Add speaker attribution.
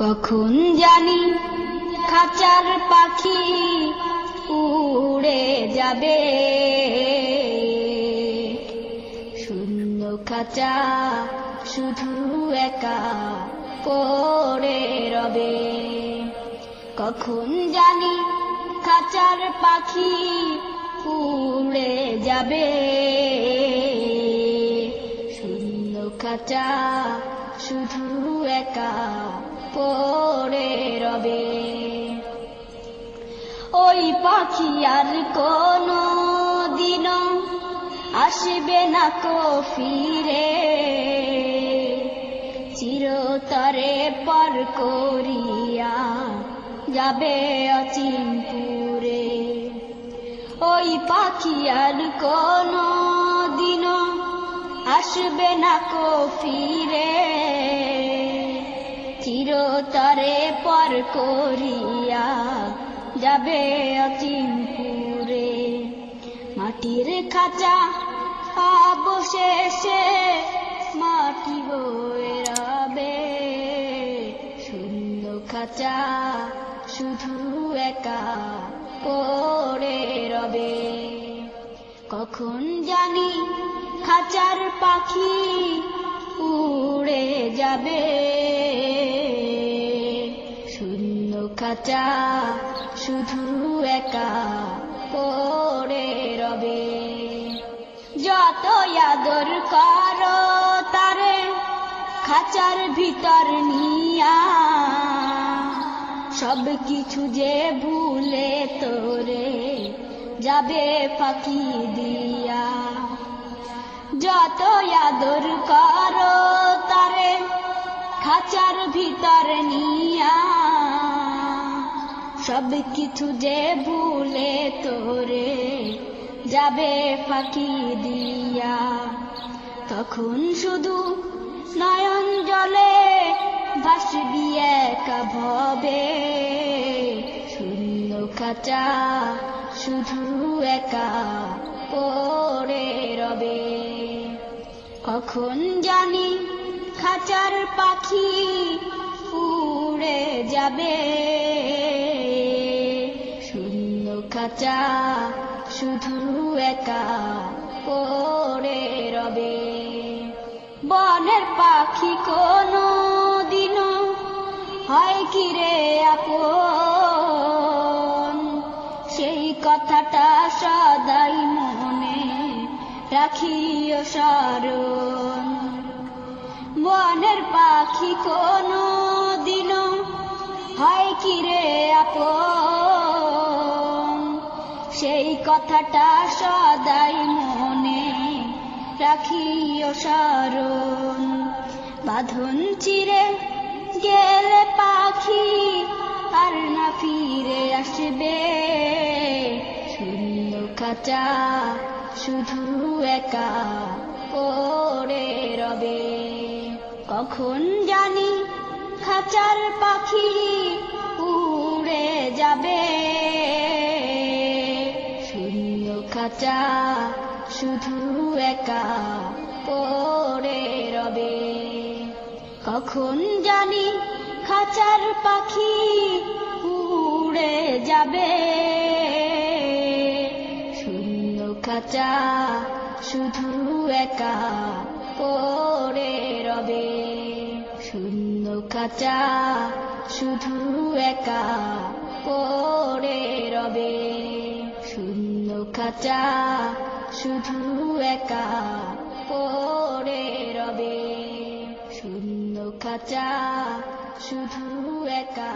Speaker 1: কখন জানি খাঁচার পাখি উড়ে যাবে, শূন্য খাঁচা শুধু একা পড়ে রবে। কখন জানি খাঁচার পাখি উড়ে যাবে, শূন্য খাঁচা শুধু একা পড়ে রবে। ওই পাখি আর কোনো দিনও আসবে না কো ফিরে, চিরতরে পর করিয়া যাবে অচিনপুরে। ওই পাখি আর কোনো দিনও আসবে না কো ফিরে, চিরতরে পর করিয়া যাবে অচিনপুরে। মাটির খাঁচা অবশেষে মাটি বয়ে রবে, শূন্য খাঁচা শুধু একা পড়ে রবে। কখন জানি খাঁচার পাখি উড়ে যাবে, শূন্য খাঁচা শুধু একা পড়ে রবে। যত আদর করো তারে খাঁচার ভিতর নিয়া, সব কিছু যে ভুলে তোরে যাবে ফাঁকি দিয়া। যত আদর করো তারে খাঁচার ভিতর নিয়া, সব কিছু যে ভুলে তোরে যাবে ফাঁকি দিয়া। তখন শুধু নয়ন জলে ভাসবি একা ভবে, শূন্য খাঁচা শুধু একা পড়ে রবে। কখন জানি খাঁচার পাখি উড়ে যাবে, শূন্য খাঁচা শুধু একা পড়ে রবে। বনের পাখি কোনো দিনও হয় কি রে আপন, সেই কথাটা সদাই মনে রাখিও স্মরণ। বনের পাখি কোনো দিনও হয় কি রে আপন, সেই কথাটা সদাই মনে রাখিও স্মরণ। বাঁধন চিরে গেলে পাখি আর না ফিরে আসবে, শূন্য খাঁচা শুধু একা পড়ে রবে। কখন জানি খাঁচার পাখি উড়ে যাবে, শূন্য খাঁচা শুধু একা পড়ে রবে। কখন জানি খাঁচার পাখি উড়ে যাবে, শূন্য খাঁচা শুধু একা পড়ে রবে। শূন্য খাঁচা শুধু একা পড়ে রবে, শূন্য খাঁচা শুধু একা পড়ে রবে, শূন্য খাঁচা শুধু একা